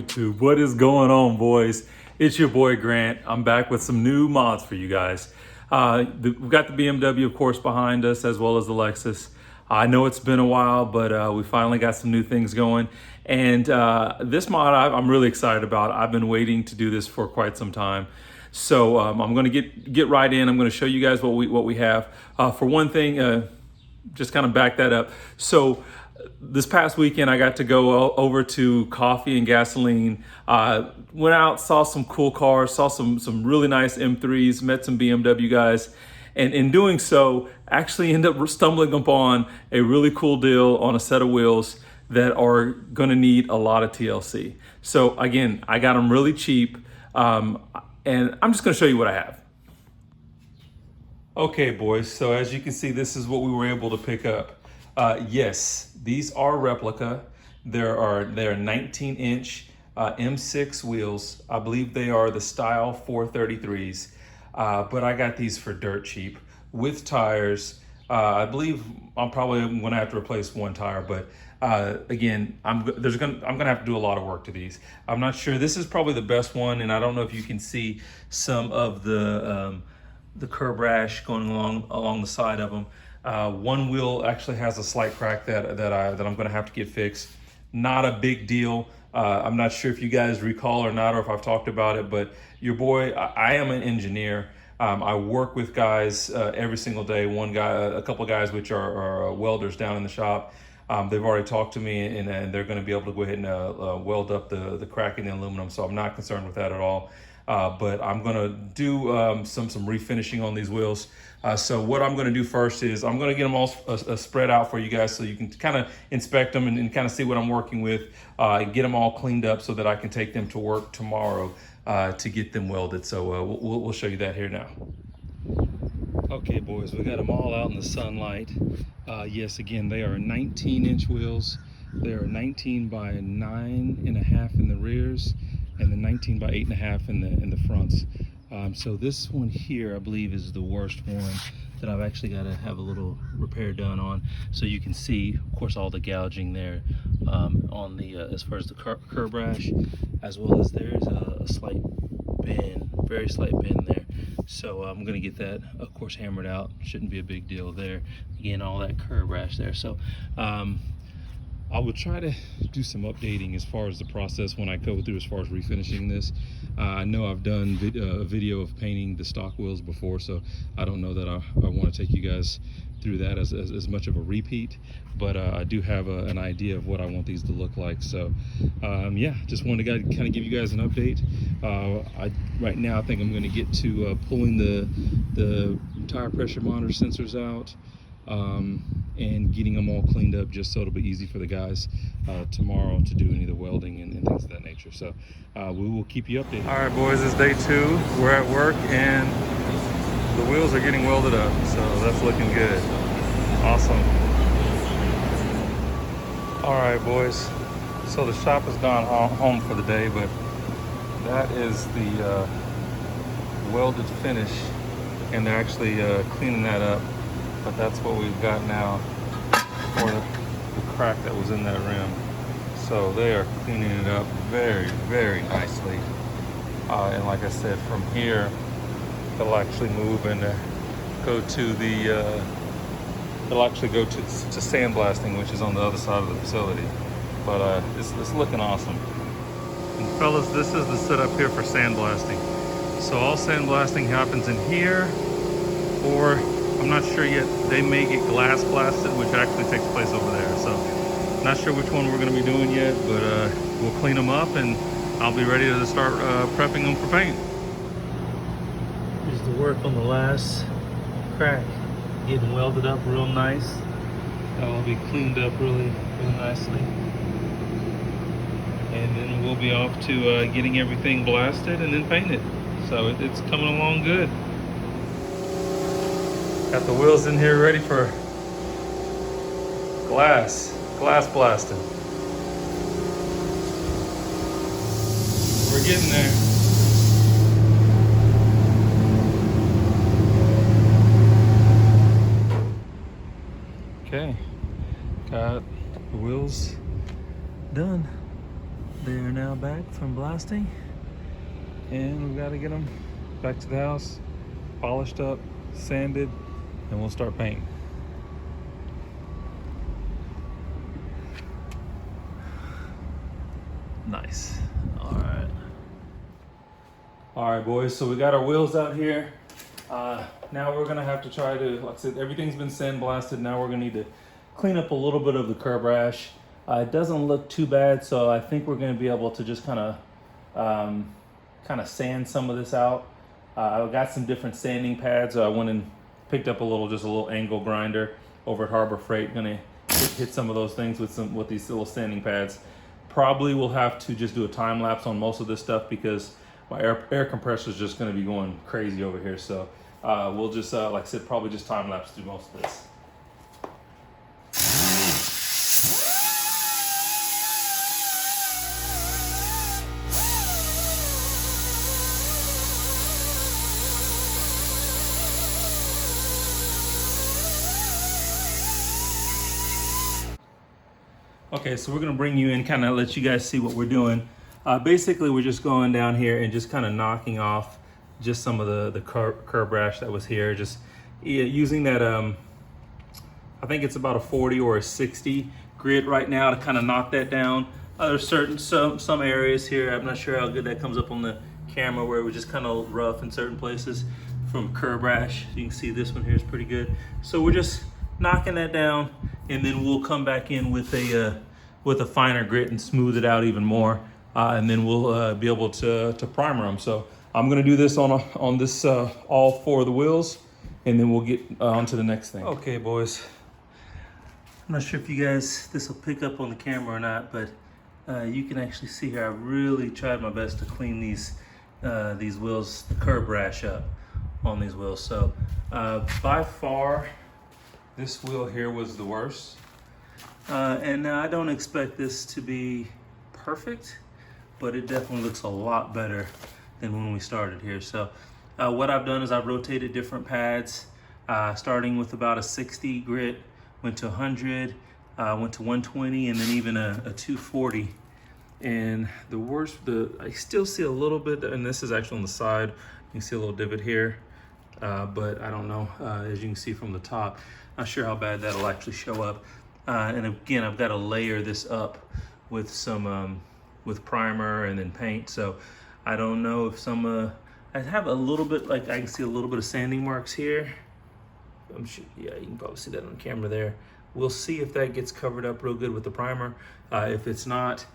YouTube, what is going on, boys? It's your boy Grant. I'm back with some new mods for you guys. We've got the BMW, of course, behind us, as well as the Lexus. I know it's been a while, but we finally got some new things going. And this mod I'm really excited about. I've been waiting to do this for quite some time. So I'm going to get right in. I'm going to show you guys what we have. For one thing, just kind of back that up. So this past weekend, I got to go over to Coffee and Gasoline. Went out, saw some cool cars, saw some really nice M3s, met some BMW guys. And in doing so, actually ended up stumbling upon a really cool deal on a set of wheels that are gonna need a lot of TLC. So again, I got them really cheap. And I'm just gonna show you what I have. Okay, boys, so as you can see, this is what we were able to pick up. Yes, these are replica. They're 19-inch M6 wheels. I believe they are the style 433s, but I got these for dirt cheap with tires. I believe I'm probably gonna have to replace one tire, but again, I'm gonna have to do a lot of work to these. I'm not sure. This is probably the best one, and I don't know if you can see some of the curb rash going along the side of them. One wheel actually has a slight crack that I'm going to have to get fixed. Not a big deal. I'm not sure if you guys recall or not, or if I've talked about it, but your boy, I am an engineer. I work with guys every single day. A couple of guys which are welders down in the shop. They've already talked to me, and they're going to be able to go ahead and weld up the crack in the aluminum. So I'm not concerned with that at all. But I'm gonna do some refinishing on these wheels. So what I'm gonna do first is I'm gonna get them all spread out for you guys so you can kind of inspect them and kind of see what I'm working with, and get them all cleaned up so that I can take them to work tomorrow to get them welded. So we'll show you that here now. Okay, boys, we got them all out in the sunlight. Yes, again, they are 19-inch wheels. They are 19 by 9.5 in the rears, and then 19 by 8.5 in the fronts. So this one here, I believe, is the worst one that I've actually got to have a little repair done on. So you can see, of course, all the gouging there on the as far as the curb rash, as well as there's a slight bend, very slight bend there. So I'm going to get that, of course, hammered out. Shouldn't be a big deal there. Again, all that curb rash there. So I will try to do some updating as far as the process when I go through as far as refinishing this. I know I've done a video of painting the stock wheels before, so I don't know that I want to take you guys through that as much of a repeat, but I do have an idea of what I want these to look like. So yeah, just wanted to kind of give you guys an update. Right now I think I'm going to get to pulling the tire pressure monitor sensors out, and getting them all cleaned up just so it'll be easy for the guys tomorrow to do any of the welding and things of that nature. So we will keep you updated. All right, boys, it's day 2. We're at work and the wheels are getting welded up, so that's looking good. Awesome. All right, boys, so the shop has gone home for the day, but that is the welded finish, and they're actually cleaning that up. But that's what we've got now for the crack that was in that rim. So they are cleaning it up very, very nicely. And like I said, from here, they'll actually move and go to the, they'll actually go to sandblasting, which is on the other side of the facility. But it's looking awesome. And fellas, this is the setup here for sandblasting. So all sandblasting happens in here, or I'm not sure yet. They may get glass blasted, which actually takes place over there. So not sure which one we're going to be doing yet, but we'll clean them up and I'll be ready to start prepping them for paint. Here's the work on the last crack, getting welded up real nice. That will be cleaned up really nicely. And then we'll be off to getting everything blasted and then painted. So it's coming along good. Got the wheels in here ready for glass blasting. We're getting there. Okay, got the wheels done. They are now back from blasting, and we've got to get them back to the house, polished up, sanded, and we'll start painting. Nice. All right, boys, so we got our wheels out here. Now we're gonna have to try to, like I said, everything's been sandblasted. Now we're gonna need to clean up a little bit of the curb rash. It doesn't look too bad, so I think we're gonna be able to just kind of sand some of this out. I've got some different sanding pads. I went and picked up just a little angle grinder over at Harbor Freight. Gonna hit some of those things with these little sanding pads. Probably will have to just do a time lapse on most of this stuff because my air compressor is just going to be going crazy over here. So we'll just, like I said, probably just time lapse through most of this. Okay, so we're gonna bring you in, kind of let you guys see what we're doing. Basically, we're just going down here and just kind of knocking off just some of the curb rash that was here. Just using that, I think it's about a 40 or a 60 grit right now to kind of knock that down. There's some areas here, I'm not sure how good that comes up on the camera, where it was just kind of rough in certain places from curb rash. You can see this one here is pretty good. So we're just knocking that down, and then we'll come back in with a finer grit and smooth it out even more, and then we'll be able to primer them. So I'm gonna do this on this all 4 of the wheels, and then we'll get on to the next thing. Okay, boys. I'm not sure if you guys, this will pick up on the camera or not, but you can actually see here I really tried my best to clean these wheels, the curb rash up on these wheels. So by far, this wheel here was the worst. And now I don't expect this to be perfect, but it definitely looks a lot better than when we started here. So what I've done is I've rotated different pads, starting with about a 60 grit, went to 100, went to 120, and then even a 240. And I still see a little bit, and this is actually on the side. You can see a little divot here, but I don't know, as you can see from the top. Not sure how bad that'll actually show up. And again, I've got to layer this up with some with primer and then paint. So I don't know if I have a little bit, like I can see a little bit of sanding marks here. I'm sure, yeah, you can probably see that on camera there. We'll see if that gets covered up real good with the primer. If it's not,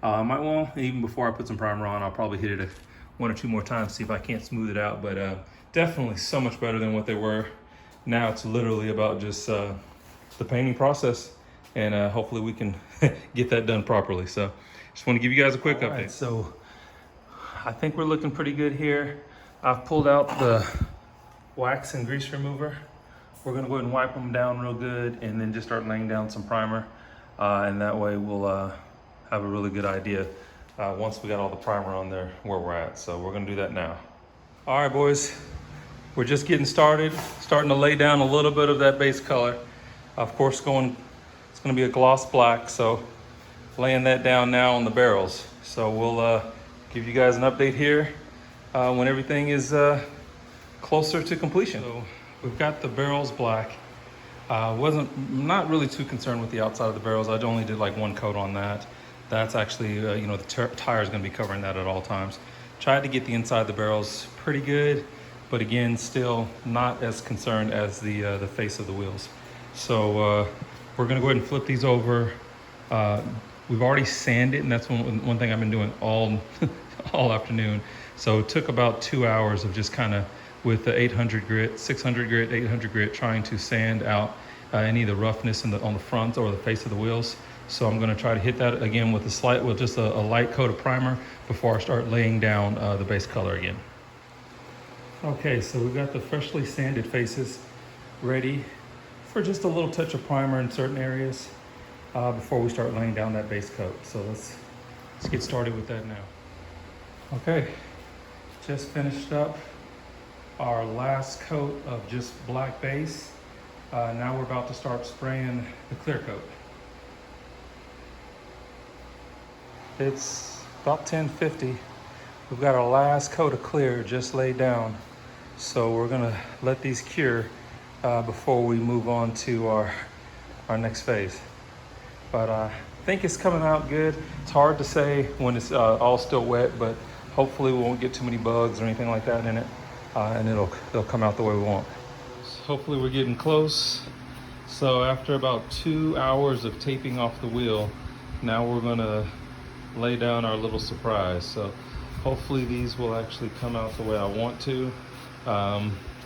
I might, well, even before I put some primer on, I'll probably hit it 1 or 2 more times, see if I can't smooth it out. But definitely so much better than what they were. Now it's literally about just the painting process, and hopefully we can get that done properly. So just want to give you guys a quick update. Right, so I think we're looking pretty good here. I've pulled out the wax and grease remover. We're gonna go ahead and wipe them down real good and then just start laying down some primer. And that way we'll have a really good idea once we got all the primer on there where we're at. So we're gonna do that now. All right, boys. We're just getting started, starting to lay down a little bit of that base color. Of course, it's gonna be a gloss black, so laying that down now on the barrels. So we'll give you guys an update here when everything is closer to completion. So we've got the barrels black. Not really too concerned with the outside of the barrels. I only did like 1 coat on that. That's actually, the tire is gonna be covering that at all times. Tried to get the inside of the barrels pretty good, but again, still not as concerned as the face of the wheels. So we're gonna go ahead and flip these over. We've already sanded, and that's one thing I've been doing all afternoon. So it took about 2 hours of just kind of with the 800 grit, 600 grit, 800 grit, trying to sand out any of the roughness on the front or the face of the wheels. So I'm gonna try to hit that again with just a light coat of primer before I start laying down the base color again. Okay, so we've got the freshly sanded faces ready for just a little touch of primer in certain areas before we start laying down that base coat. So let's get started with that now. Okay, just finished up our last coat of just black base. Now we're about to start spraying the clear coat. It's about 10:50. We've got our last coat of clear just laid down. So we're gonna let these cure before we move on to our next phase. But I think it's coming out good. It's hard to say when it's all still wet, but hopefully we won't get too many bugs or anything like that in it, and it'll come out the way we want. So hopefully we're getting close. So after about 2 hours of taping off the wheel, now we're gonna lay down our little surprise. So hopefully these will actually come out the way I want to.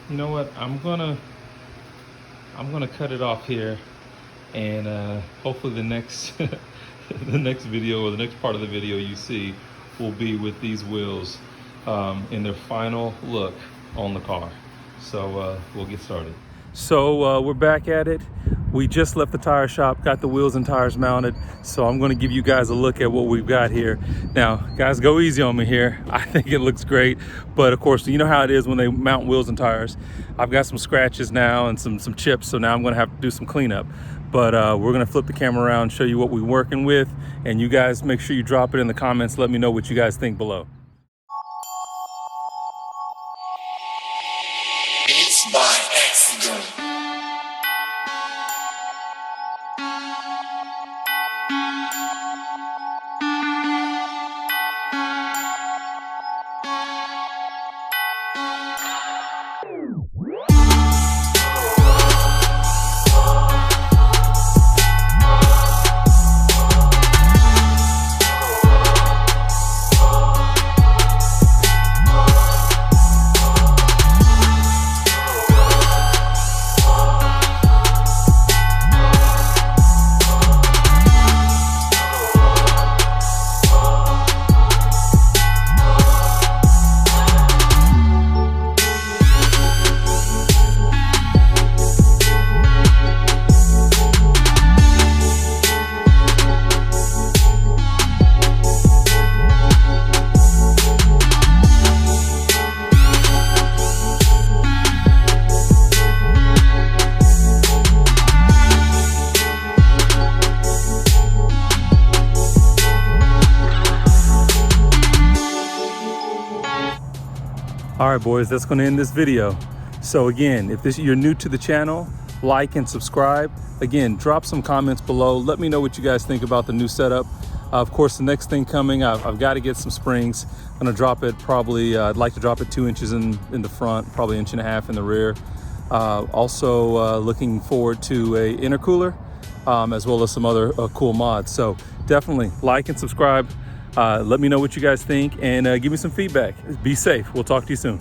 You know what? I'm gonna cut it off here, and hopefully the next the next video, or the next part of the video you see, will be with these wheels in their final look on the car. So we'll get started. So we're back at it. We just left the tire shop, got the wheels and tires mounted. So I'm gonna give you guys a look at what we've got here. Now, guys, go easy on me here. I think it looks great, but of course, you know how it is when they mount wheels and tires. I've got some scratches now and some chips, so now I'm gonna have to do some cleanup. But we're gonna flip the camera around, show you what we're working with, and you guys make sure you drop it in the comments. Let me know what you guys think below. It's by accident. All right, boys, that's gonna end this video. So again, if you're new to the channel, like and subscribe. Again, drop some comments below. Let me know what you guys think about the new setup. Of course, the next thing coming, I've got to get some springs. I'm gonna drop it probably, I'd like to drop it 2 inches in the front, probably 1.5 inches in the rear. Also looking forward to a intercooler, as well as some other cool mods. So definitely like and subscribe. Let me know what you guys think, and give me some feedback. Be safe. We'll talk to you soon.